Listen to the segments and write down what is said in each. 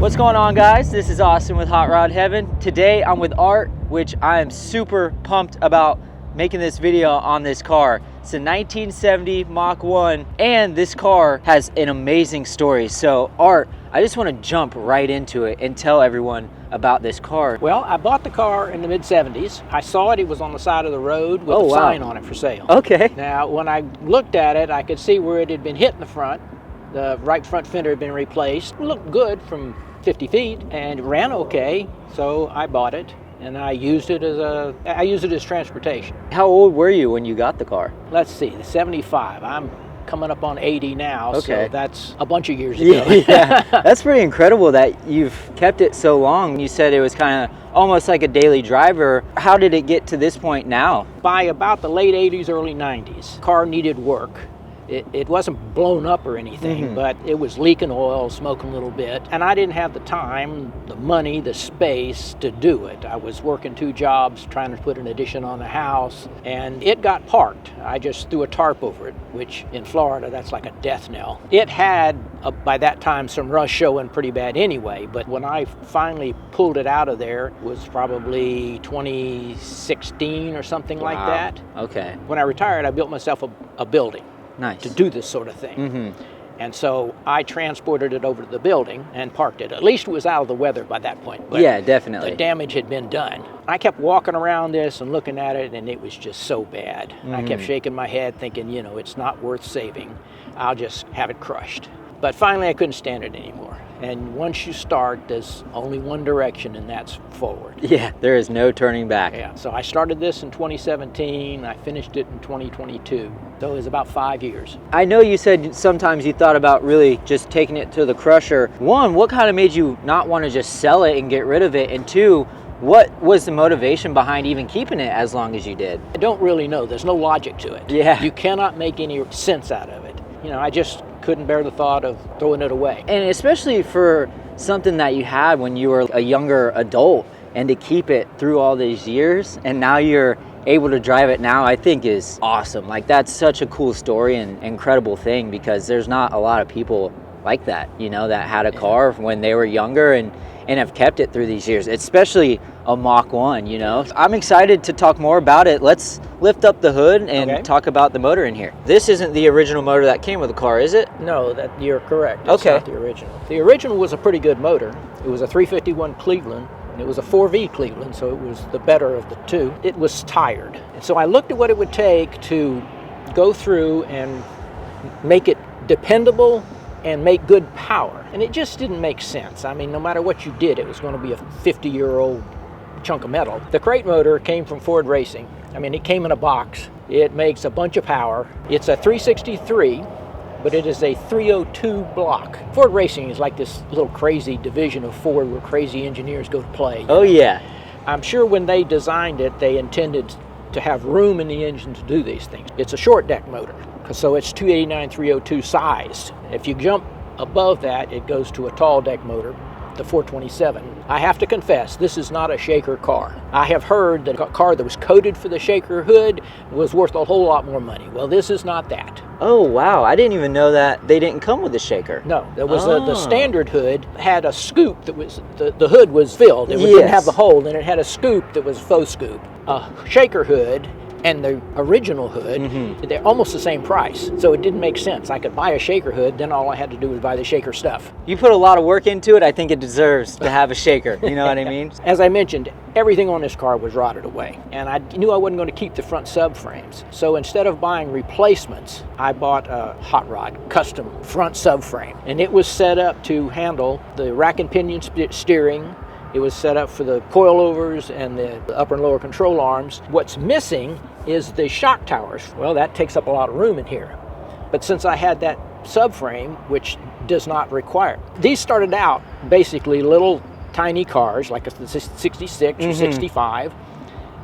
What's going on, guys? This is Austin with Hot Rod Heaven. Today I'm with Art, which I am super pumped about making this video on this car. It's a 1970 Mach 1, and this car has an amazing story. So Art, I just want to jump right into it and tell everyone about this car. Well, I bought the car in the mid-70s. I saw it was on the side of the road with a sign on it for sale. Okay. Now, when I looked at it, I could see where it had been hit in the front. The right front fender had been replaced. It looked good from 50 feet and ran okay, so I bought it and I used it as transportation. How old were you when you got the car? Let's see, 75. I'm coming up on 80 now, okay. So that's a bunch of years ago. Yeah, that's pretty incredible that you've kept it so long. You said it was kind of almost like a daily driver. How did it get to this point now? By about the late 80s, early 90s, car needed work. It wasn't blown up or anything, but it was leaking oil, smoking a little bit, and I didn't have the time, the money, the space to do it. I was working 2 jobs, trying to put an addition on the house, and it got parked. I just threw a tarp over it, which in Florida, that's like a death knell. It had, by that time, some rust showing pretty bad anyway, but when I finally pulled it out of there, it was probably 2016 or something like that. Okay. When I retired, I built myself a building. Nice. To do this sort of thing. And so I transported it over to the building and parked it. At least it was out of the weather by that point. But yeah, definitely. The damage had been done. I kept walking around this and looking at it, and it was just so bad. I kept shaking my head thinking, you know, it's not worth saving. I'll just have it crushed. But finally I couldn't stand it anymore. And once you start, there's only one direction, and that's forward. Yeah, there is no turning back. Yeah, so I started this in 2017. I finished it in 2022. So it was about 5 years. I know you said sometimes you thought about really just taking it to the crusher. One, what kind of made you not want to just sell it and get rid of it? And two, what was the motivation behind even keeping it as long as you did? I don't really know. There's no logic to it. Yeah. You cannot make any sense out of it. You know, I just couldn't bear the thought of throwing it away. And especially for something that you had when you were a younger adult, and to keep it through all these years, and now you're able to drive it now, I think is awesome. Like, that's such a cool story and incredible thing, because there's not a lot of people like that, you know, that had a car when they were younger and have kept it through these years, especially a Mach 1, you know. I'm excited to talk more about it. Let's lift up the hood and talk about the motor in here. This isn't the original motor that came with the car, is it? No, that you're correct. It's not the original. The original was a pretty good motor. It was a 351 Cleveland, and it was a 4V Cleveland, so it was the better of the two. It was tired. And so I looked at what it would take to go through and make it dependable and make good power. And it just didn't make sense. I mean, no matter what you did, it was going to be a 50-year-old chunk of metal. The crate motor came from Ford Racing. I mean, it came in a box. It makes a bunch of power. It's a 363, but it is a 302 block. Ford Racing is like this little crazy division of Ford where crazy engineers go to play. Oh, yeah. I'm sure when they designed it, they intended to have room in the engine to do these things. It's a short deck motor, so it's 289 302 sized. If you jump above that, it goes to a tall deck motor, the 427. I have to confess, this is not a shaker car. I have heard that a car that was coated for the shaker hood was worth a whole lot more money. Well, this is not that. Oh, wow. I didn't even know that they didn't come with a shaker. No, there was the standard hood had a scoop that was, the hood was filled. It didn't have the hole, and it had a scoop that was faux scoop. A shaker hood and the original hood, they're almost the same price. So it didn't make sense. I could buy a shaker hood, then all I had to do was buy the shaker stuff. You put a lot of work into it. I think it deserves to have a shaker. You know what I mean? As I mentioned, everything on this car was rotted away. And I knew I wasn't going to keep the front subframes. So instead of buying replacements, I bought a Hot Rod custom front subframe. And it was set up to handle the rack and pinion steering. It was set up for the coilovers and the upper and lower control arms. What's missing is the shock towers. Well, that takes up a lot of room in here. But since I had that subframe, which does not require, these started out basically little tiny cars, like a 66 or 65.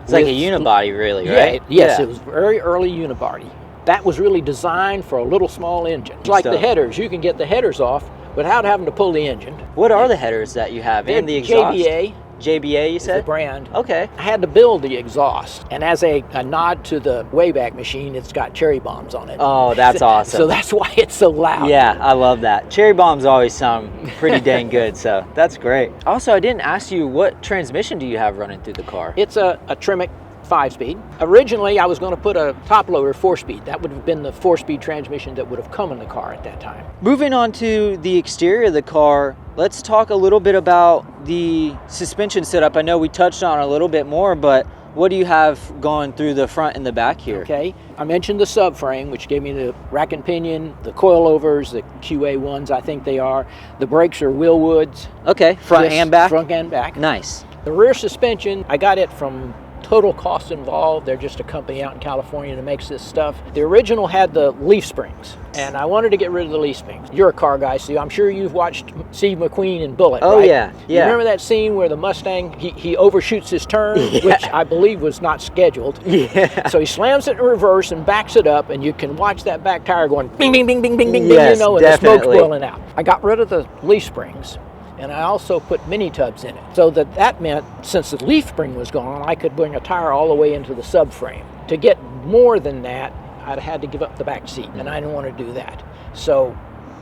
It's like a unibody, really, right? Yes, it was very early unibody. That was really designed for a little small engine. It's like the headers. You can get the headers off without having to pull the engine. What are the headers that you have and the exhaust? JBA, JBA, you is said? the brand. Okay. I had to build the exhaust, and as a nod to the Wayback Machine, it's got cherry bombs on it. Oh, that's awesome. So that's why it's so loud. Yeah, I love that. Cherry bombs always sound pretty dang good, so that's great. Also, I didn't ask you, what transmission do you have running through the car? It's a Tremec 5-speed. Originally, I was going to put a top loader 4-speed. That would have been the 4-speed transmission that would have come in the car at that time. Moving on to the exterior of the car, let's talk a little bit about the suspension setup. I know we touched on it a little bit more, but what do you have going through the front and the back here? Okay, I mentioned the subframe, which gave me the rack and pinion, the coilovers, the QA1s, I think they are. The brakes are Willwoods. Okay, front and back? Front and back. Nice. The rear suspension, I got it from Total Cost Involved. They're just a company out in California that makes this stuff. The original had the leaf springs, and I wanted to get rid of the leaf springs. You're a car guy, so I'm sure you've watched Steve McQueen in Bullet, oh, right? Yeah. You remember that scene where the Mustang, he overshoots his turn, which I believe was not scheduled. Yeah. So he slams it in reverse and backs it up, and you can watch that back tire going bing, bing, bing, bing, bing, bing, Yes, you know, and definitely. the smoke's boiling out. I got rid of the leaf springs, and I also put mini tubs in it. So that meant, since the leaf spring was gone, I could bring a tire all the way into the subframe. To get more than that, I'd had to give up the back seat, and I didn't want to do that. So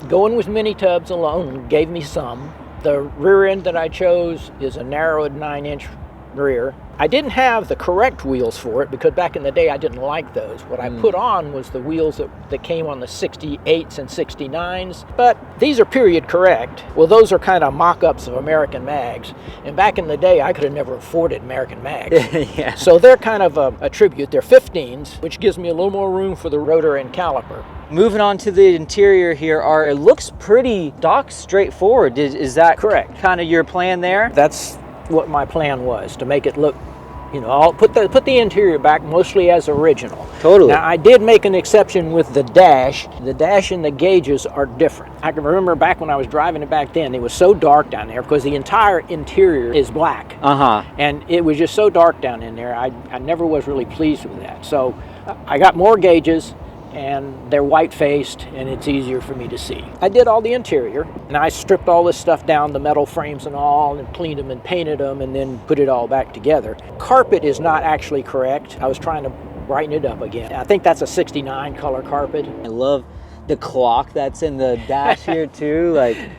going with mini tubs alone gave me some. The rear end that I chose is a narrowed 9-inch rear. I didn't have the correct wheels for it because back in the day I didn't like those. What I put on was the wheels that came on the 68s and 69s, but these are period correct. Well, those are kind of mock-ups of American mags, and back in the day I could have never afforded American mags. Yeah. So they're kind of a tribute. They're 15s, which gives me a little more room for the rotor and caliper. Moving on to the interior here, it looks pretty stock straightforward. Is that correct? Kind of your plan there? That's what my plan was, to make it look, you know, I'll put the interior back mostly as original. Totally. Now I did make an exception with the dash. The dash and the gauges are different. I can remember back when I was driving it back then, it was so dark down there because the entire interior is black. And it was just so dark down in there. I never was really pleased with that. So I got more gauges, and they're white-faced, and it's easier for me to see. I did all the interior, and I stripped all this stuff down, the metal frames and all, and cleaned them and painted them, and then put it all back together. Carpet is not actually correct. I was trying to brighten it up again. I think that's a 69 color carpet. I love the clock that's in the dash here too.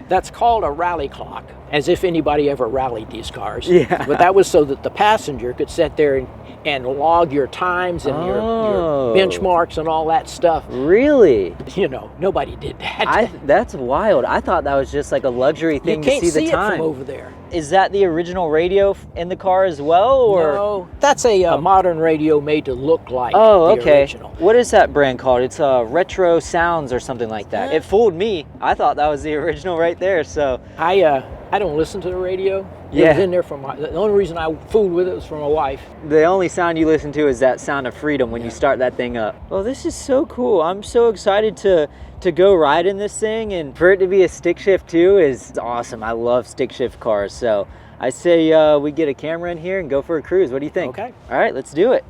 That's called a rally clock, as if anybody ever rallied these cars. Yeah. But that was so that the passenger could sit there and log your times and your benchmarks and all that stuff. Really? You know, nobody did that. That's wild. I thought that was just like a luxury thing to see the time. You can't see it from over there. Is that the original radio in the car as well, or? No, that's a modern radio made to look like the the original. What is that brand called? It's Retro Sounds or something like that. It fooled me. I thought that was the original right there. So I don't listen to the radio. It was in there the only reason I fooled with it was for my wife. The only sound you listen to is that sound of freedom when you start that thing up. Well, this is so cool. I'm so excited to go ride in this thing, and for it to be a stick shift too is awesome. I love stick shift cars. So I say we get a camera in here and go for a cruise. What do you think? Okay. All right, let's do it.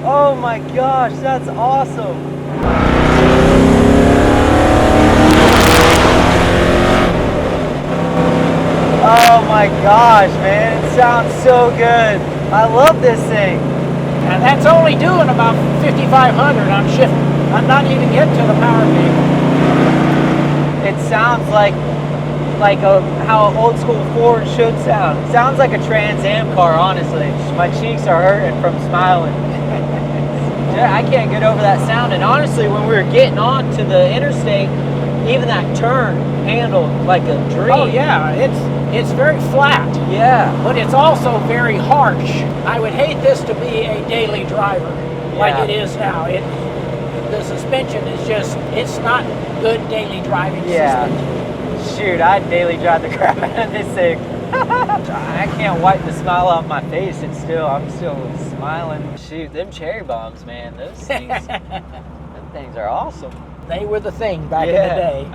Oh my gosh, that's awesome. Oh my gosh, man, it sounds so good. I love this thing. And that's only doing about 5,500 on shift. I'm not even getting to the power cable. It sounds like how an old school Ford should sound. Sounds like a Trans Am car, honestly. My cheeks are hurting from smiling. I can't get over that sound. And honestly, when we were getting on to the interstate, even that turn handled like a dream. Oh yeah, it's very flat. Yeah. But it's also very harsh. I would hate this to be a daily driver like it is now. the suspension is just, it's not good daily driving suspension. Shoot, I daily drive the crap out of this thing. I can't wipe the smile off my face, and I'm still smiling. Shoot, them cherry bombs, man, those things, them things are awesome. They were the thing back in the day.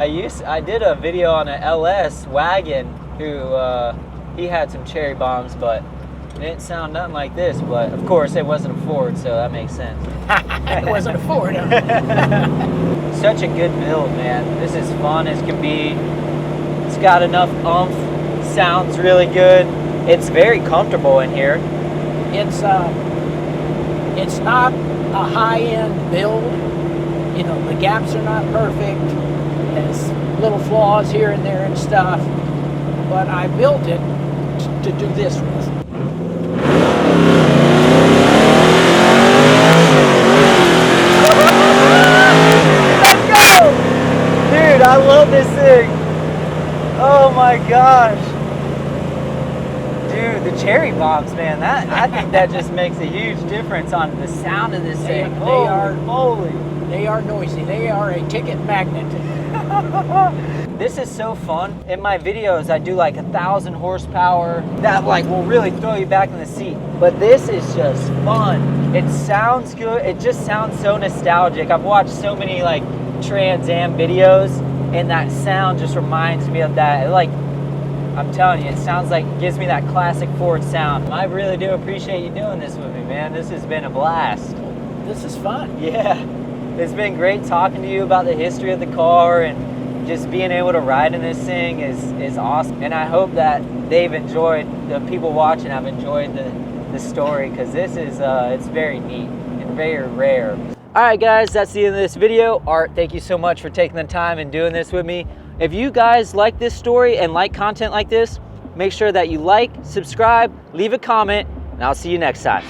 I did a video on an LS wagon who he had some cherry bombs, but it didn't sound nothing like this. But of course, it wasn't a Ford, so that makes sense. It wasn't a Ford. Such a good build, man. This is fun as can be. It's got enough oomph. Sounds really good. It's very comfortable in here. It's not a high-end build. You know, the gaps are not perfect. There's little flaws here and there and stuff. But I built it to do this with. Let's go! Dude, I love this thing. Oh my gosh. Dude, the cherry bombs, man, I think that just makes a huge difference on the sound of this thing. They are noisy. They are a ticket magnet. This is so fun. In my videos, I do like 1,000 horsepower. That like will really throw you back in the seat. But this is just fun. It sounds good. It just sounds so nostalgic. I've watched so many like Trans Am videos, and that sound just reminds me of that. Like, I'm telling you, it sounds like, it gives me that classic Ford sound. I really do appreciate you doing this with me, man. This has been a blast. This is fun. Yeah, it's been great talking to you about the history of the car, and just being able to ride in this thing is awesome. And I hope that they've enjoyed, the people watching have enjoyed the story, because this is, it's very neat and very rare. All right, guys, that's the end of this video. Art, thank you so much for taking the time and doing this with me. If you guys like this story and like content like this, make sure that you like, subscribe, leave a comment, and I'll see you next time.